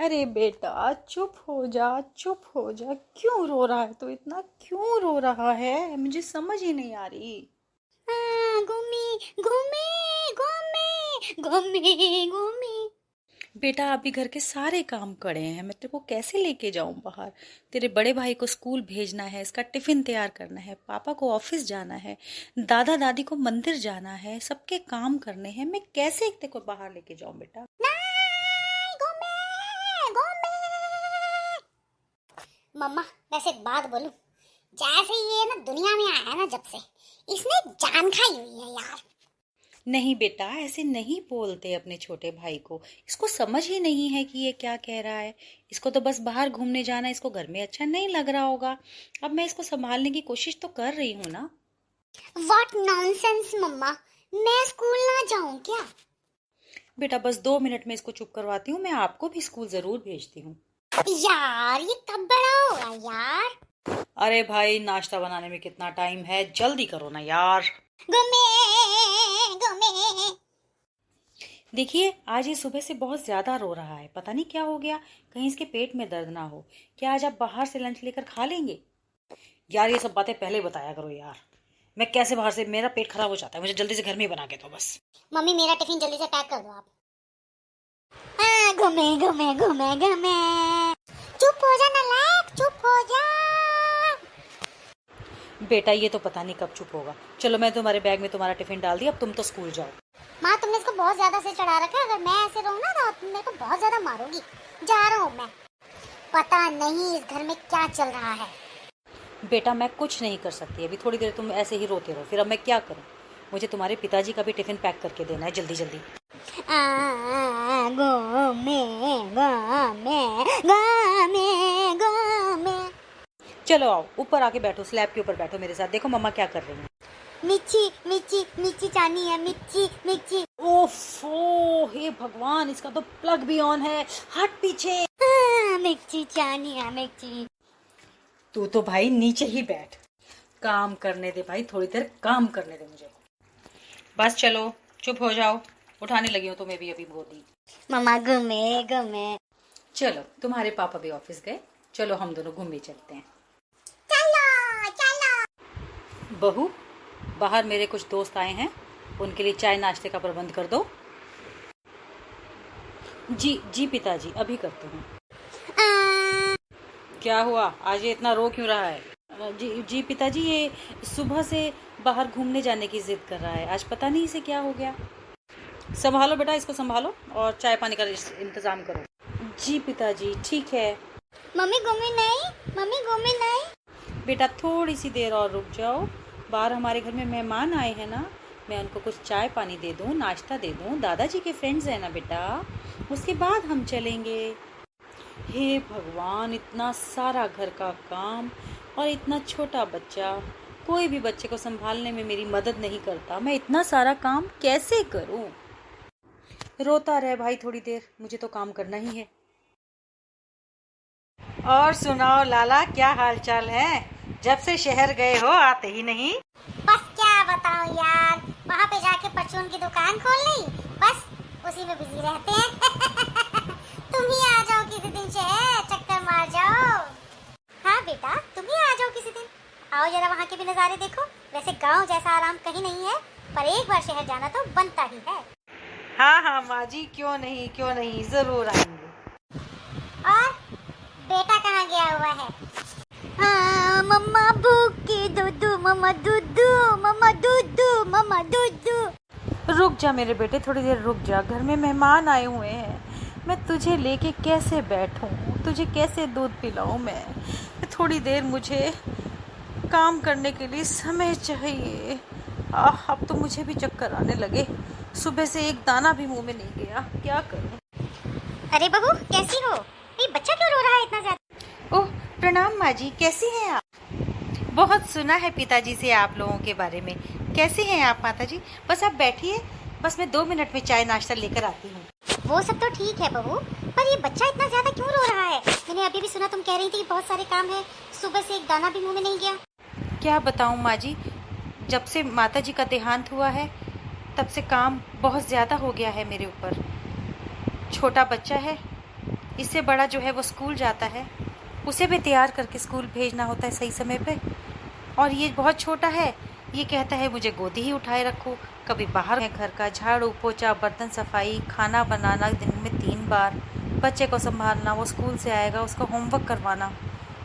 अरे बेटा चुप हो जा, चुप हो जा। क्यों रो रहा है? तो इतना क्यों रो रहा है? मुझे समझ ही नहीं आ रही। घूमी घूमी घूमी घूमी घूमी। बेटा अभी घर के सारे काम पड़े हैं, मैं तेरे को कैसे लेके जाऊं बाहर? तेरे बड़े भाई को स्कूल भेजना है, इसका टिफिन तैयार करना है, पापा को ऑफिस जाना है, दादा दादी को मंदिर जाना है, सबके काम करने हैं। मैं कैसे तेरे को बाहर लेके जाऊं बेटा? नहीं, घूमी घूमी। मम्मा, वैसे एक बात बोलूं, जैसे ये ना दुनिया में आया है ना, जब से इसने जान खाई हुई है यार। नहीं बेटा, ऐसे नहीं बोलते अपने छोटे भाई को। इसको समझ ही नहीं है कि ये क्या कह रहा है। इसको तो बस बाहर घूमने जाना, इसको घर में अच्छा नहीं लग रहा होगा। अब मैं इसको संभालने की कोशिश तो कर रही हूँ ना। व्हाट नॉनसेंस मम्मा, मैं स्कूल ना जाऊं क्या? बेटा बस 2 मिनट में इसको चुप करवाती हूँ, मैं आपको भी स्कूल जरूर भेजती हूँ। यार ये कब बड़ा होगा यार? अरे भाई, नाश्ता बनाने में कितना टाइम है, जल्दी करो ना यार। घूमे घूमे। देखिए, आज ये सुबह से बहुत ज्यादा रो रहा है, पता नहीं क्या हो गया। कहीं इसके पेट में दर्द ना हो। क्या आज आप बाहर से लंच लेकर खा लेंगे? यार ये सब बातें पहले बताया करो यार। मैं कैसे बाहर से, मेरा पेट खराब हो जाता है, मुझे जल्दी से घर में ही बना के दो बस। मम्मी मेरा टिफिन जल्दी से पैक कर दो आप। घूमे घूमे घूमे घूमे। चुप हो जा नालायक, चुप हो जा। बेटा ये तो पता नहीं कब चुप होगा। चलो मैं तुम्हारे बैग में तुम्हारा टिफिन डाल दिया, अब तुम तो स्कूल जाओ। माँ, तुमने इसको बहुत ज्यादा से चढ़ा रखा है। अगर मैं ऐसे रहूँ ना तो तुम मेरे को बहुत ज्यादा मारोगी। जा रहा हूँ मैं। पता नहीं इस घर में क्या चल रहा है। बेटा मैं कुछ नहीं कर सकती, अभी थोड़ी देर तुम ऐसे ही रोते रहो, फिर अब मैं क्या करूं? मुझे तुम्हारे पिताजी का भी टिफिन पैक करके देना है, जल्दी जल्दी। घूमे घूमे घूमे घूमे। चलो आओ, ऊपर आके बैठो, स्लैब के ऊपर बैठो मेरे साथ। देखो मम्मा क्या कर रही है। मिर्ची मिर्ची मिर्ची चानी है, मिर्ची मिर्ची। ओफो, हे भगवान, इसका तो प्लग भी ऑन है। हट पीछे। मिर्ची चानी है, मिर्ची। तू तो भाई नीचे ही बैठ, काम करने दे भाई, थोड़ी देर काम करने दे मुझे। बस चलो चुप हो जाओ, उठाने लगी हूँ तुम्हें भी अभी गोदी। मम्मा घूमे घूमे। चलो तुम्हारे पापा भी ऑफिस गए, चलो हम दोनों घूमने चलते हैं। चलो चलो। बहू, बाहर मेरे कुछ दोस्त आए हैं, उनके लिए चाय नाश्ते का प्रबंध कर दो। जी जी पिताजी, अभी करते हैं। क्या हुआ, आज ये इतना रो क्यों रहा है? जी जी पिताजी, ये सुबह से बाहर घूमने जाने की जिद कर रहा है, आज पता नहीं इसे क्या हो गया। संभालो बेटा, इसको संभालो और चाय पानी का इंतजाम करो। जी पिताजी, ठीक है। मम्मी घूमे नहीं, मम्मी घूमे नहीं। बेटा थोड़ी सी देर और रुक जाओ, बाहर हमारे घर में मेहमान आए हैं ना, मैं उनको कुछ चाय पानी दे दूं, नाश्ता दे दूं, दादाजी के फ्रेंड्स हैं ना बेटा, उसके बाद हम चलेंगे। हे भगवान, इतना सारा घर का काम और इतना छोटा बच्चा, कोई भी बच्चे को संभालने में मेरी मदद नहीं करता, मैं इतना सारा काम कैसे करूं? रोता रहे भाई थोड़ी देर, मुझे तो काम करना ही है। और सुनाओ लाला, क्या हाल चाल है? जब से शहर गए हो आते ही नहीं। बस क्या बताऊं यार, वहाँ पे जाके परचून की दुकान खोल ली, बस उसी में बिजी रहते हैं। तुम ही आ जाओ किसी दिन शहर, चक्कर मार जाओ। हाँ बेटा, तुम ही आ जाओ किसी दिन, आओ जरा वहाँ के भी नज़ारे देखो। वैसे गांव जैसा आराम कहीं नहीं है, पर एक बार शहर जाना तो बनता ही है। हाँ हाँ माँ जी, क्यों नहीं, जरूर आएंगे। और बेटा कहाँ गया हुआ है? मम्मा भूखी, दूधू मम्मा, दूधू मम्मा, दूधू मम्मा, दूधू। रुक जा मेरे बेटे, थोड़ी देर रुक जा, घर में मेहमान आए हुए हैं, मैं तुझे लेके कैसे बैठूं, तुझे कैसे दूध पिलाऊं मैं? थोड़ी देर मुझे काम करने के लिए समय चाहिए। अब तो मुझे भी चक्कर आने लगे, सुबह से एक दाना भी मुंह में नहीं गया, क्या करूं? अरे बहू, कैसी हो? ये बच्चा क्यों रो रहा है इतना ज्यादा? ओह प्रणाम माँ जी, कैसी हैं आप? बहुत सुना है पिताजी से आप लोगों के बारे में। कैसी हैं आप माता जी? बस आप बैठिए, बस मैं 2 मिनट में चाय नाश्ता लेकर आती हूँ। वो सब तो ठीक है बहू, पर ये बच्चा इतना ज्यादा क्यों रो रहा है? मैंने अभी भी सुना, तुम कह रही थी कि बहुत सारे काम है, सुबह से एक दाना भी मुंह में नहीं गया। क्या बताऊँ माँ जी, जब से माता जी का देहांत हुआ है तब से काम बहुत ज़्यादा हो गया है मेरे ऊपर। छोटा बच्चा है, इससे बड़ा जो है वो स्कूल जाता है, उसे भी तैयार करके स्कूल भेजना होता है सही समय पे। और ये बहुत छोटा है, ये कहता है मुझे गोदी ही उठाए रखो। कभी बाहर है, घर का झाड़ू पोछा, बर्तन सफाई, खाना बनाना दिन में 3 बार, बच्चे को संभालना, वो स्कूल से आएगा उसका होमवर्क करवाना,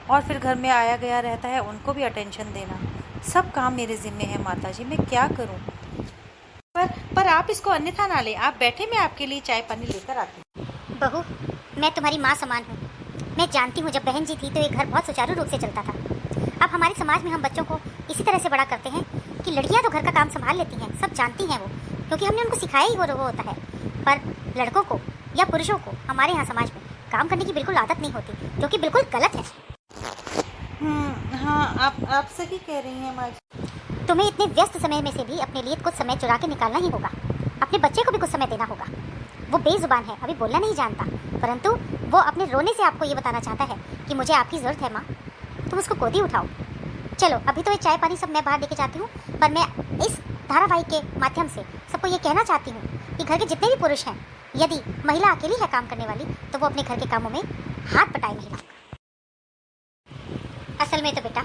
और फिर घर में आया गया रहता है, उनको भी अटेंशन देना। सब काम मेरे ज़िम्मे है माता जी, मैं क्या करूं? पर आप इसको अन्यथा ना लें। आप बैठे, मैं आपके लिए चाय पानी लेकर आती हूँ। बहू, मैं तुम्हारी माँ समान हूँ। मैं जानती हूँ जब बहन जी थी तो ये घर बहुत सुचारू रूप से चलता था। अब हमारे समाज में हम बच्चों को इसी तरह से बड़ा करते हैं कि लड़कियाँ तो घर का काम संभाल लेती हैं, सब जानती हैं वो, क्योंकि हमने उनको सिखाया ही वो होता है। पर लड़कों को या पुरुषों को हमारे यहाँ समाज में काम करने की बिल्कुल आदत नहीं होती, जो कि बिल्कुल गलत है। हाँ, आप सही कह रही हैं माँ जी। तुम्हें इतने व्यस्त समय में से भी अपने लिए कुछ समय चुरा के निकालना ही होगा। अपने बच्चे को भी कुछ समय देना होगा। वो बेजुबान है, अभी बोलना नहीं जानता, परंतु वो अपने रोने से आपको ये बताना चाहता है कि मुझे आपकी ज़रूरत है माँ, तुम उसको गोदी उठाओ। चलो अभी तो ये चाय पानी सब मैं बाहर लेके जाती हूँ, पर मैं इस धारावाहिक के माध्यम से सबको ये कहना चाहती हूँ कि घर के जितने भी पुरुष हैं, यदि महिला अकेली है काम करने वाली, तो वो अपने घर के कामों में हाथ बटाए नहीं रखा। असल में तो बेटा,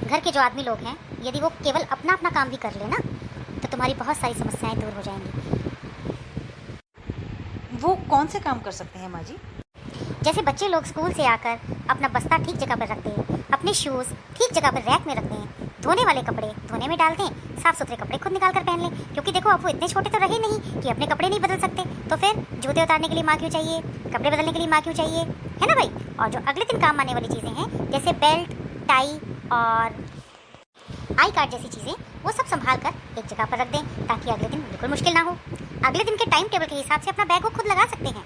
घर के जो आदमी लोग हैं, यदि वो केवल अपना अपना काम भी कर लेना, तो तुम्हारी बहुत सारी समस्याएं दूर हो जाएंगी। वो कौन से काम कर सकते हैं माँ जी? जैसे बच्चे लोग स्कूल से आकर अपना बस्ता ठीक जगह पर रखते हैं, अपने शूज़ ठीक जगह पर रैक में रखते हैं, धोने वाले कपड़े धोने में डालते हैं, साफ सुथरे कपड़े खुद निकाल कर पहन लें, क्योंकि देखो अब वो इतने छोटे तो रहे नहीं कि अपने कपड़े नहीं बदल सकते, तो फिर जूते उतारने के लिए माँ क्यों चाहिए, कपड़े बदलने के लिए माँ क्यों चाहिए, है ना भाई। और जो अगले दिन काम आने वाली चीज़ें हैं, जैसे बेल्ट, टाई और आई कार्ड जैसी चीज़ें, वो सब संभाल कर एक जगह पर रख दें, ताकि अगले दिन बिल्कुल मुश्किल ना हो। अगले दिन के टाइम टेबल के हिसाब से अपना बैग वो खुद लगा सकते हैं।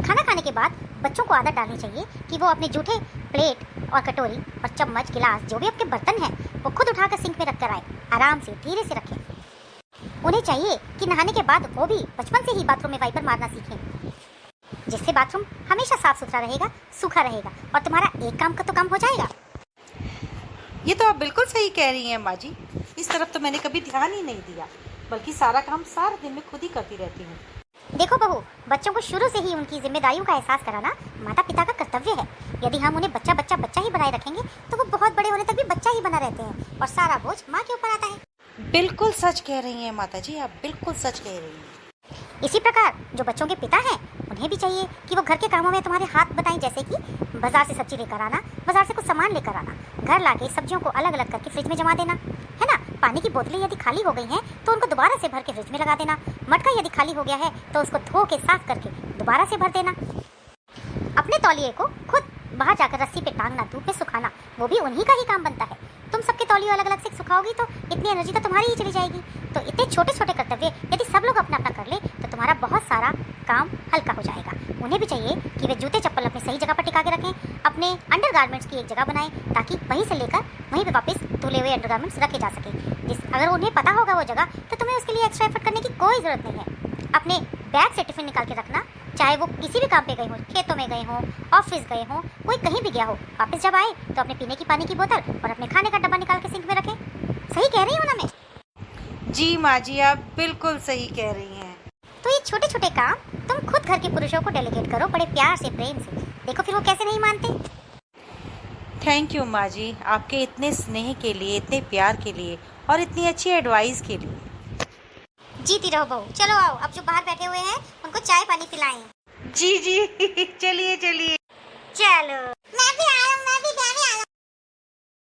खाना खाने के बाद बच्चों को आदत डालनी चाहिए कि वो अपने जूठे प्लेट और कटोरी और चम्मच गिलास जो भी आपके बर्तन हैं, वो खुद उठाकर सिंक में रख कर आए, आराम से धीरे से रखें। उन्हें चाहिए कि नहाने के बाद वो भी बचपन से ही बाथरूम में वाइपर मारना सीखें, जिससे बाथरूम हमेशा साफ सुथरा रहेगा, सूखा रहेगा, और तुम्हारा एक काम का तो कम हो जाएगा। ये तो आप बिल्कुल सही कह रही हैं माँ जी। इस तरफ तो मैंने कभी ध्यान ही नहीं दिया, बल्कि सारा काम सारा दिन में खुद ही करती रहती हूँ। देखो बहू, बच्चों को शुरू से ही उनकी जिम्मेदारियों का एहसास कराना माता पिता का कर्तव्य है। यदि हम उन्हें बच्चा बच्चा बच्चा ही बनाए रखेंगे, तो वो बहुत बड़े होने तक भी बच्चा ही बना रहते हैं, और सारा बोझ माँ के ऊपर आता है। बिल्कुल सच कह रही हैं माता जी, आप बिल्कुल सच कह रही हैं। इसी प्रकार जो बच्चों के पिता हैं, उन्हें भी चाहिए कि वो घर के कामों में तुम्हारे हाथ बताएं, जैसे कि बाजार से सब्जी लेकर आना, बाजार से कुछ सामान लेकर आना, घर लाके सब्जियों को अलग अलग करके फ्रिज में जमा देना, है ना। पानी की बोतलें यदि खाली हो गई हैं तो उनको दोबारा से भर के फ्रिज में लगा देना। मटका यदि खाली हो गया है तो उसको धो के साफ करके दोबारा से भर देना। अपने तौलिए को खुद बाहर जाकर रस्सी पे टांगना, धूप में सुखाना, वो भी उन्हीं का ही काम बनता है। तुम सबके तौलिए अलग अलग से सुखाओगी तो इतनी एनर्जी तो तुम्हारी ही चली जाएगी। तो इतने छोटे छोटे कर्तव्य यदि सब लोग अपना अपना कर ले, तो तुम्हारा बहुत सारा काम हल्का हो जाएगा। उन्हें भी चाहिए कि वे जूते चप्पल अपनी सही जगह पर टिका के रखें, अपने अंडरगारमेंट्स की एक जगह बनाएं, ताकि वहीं से लेकर वहीं पे वापस धुले हुए अंडरगारमेंट्स रखे जा सकें। अगर उन्हें पता होगा वो जगह, तो तुम्हें उसके लिए एक्स्ट्रा एफर्ट करने की कोई ज़रूरत नहीं है। अपने बैग से टिफिन निकाल के रखना, चाहे वो किसी भी काम पे गए हों, खेतों में गए हों, ऑफिस गए हों, कोई कहीं भी गया हो, वापस जब आए तो अपने पीने की पानी की बोतल और अपने खाने का डब्बा निकाल के सिंक में रखें। सही कह रही हूँ ना मैं? जी माँ जी, आप बिल्कुल सही कह रही हैं। तो ये छोटे छोटे काम तुम खुद घर के पुरुषों को डेलीगेट करो, बड़े प्यार से, प्रेम से। देखो फिर वो कैसे नहीं मानते। थैंक यू माँ जी, आपके इतने स्नेह के लिए, इतने प्यार के लिए और इतनी अच्छी एडवाइस के लिए। जीती रहो बहू। चलो आओ, अब जो बाहर बैठे हुए हैं उनको चाय पानी पिलाएं। जी जी चलिए चलिए। चलो।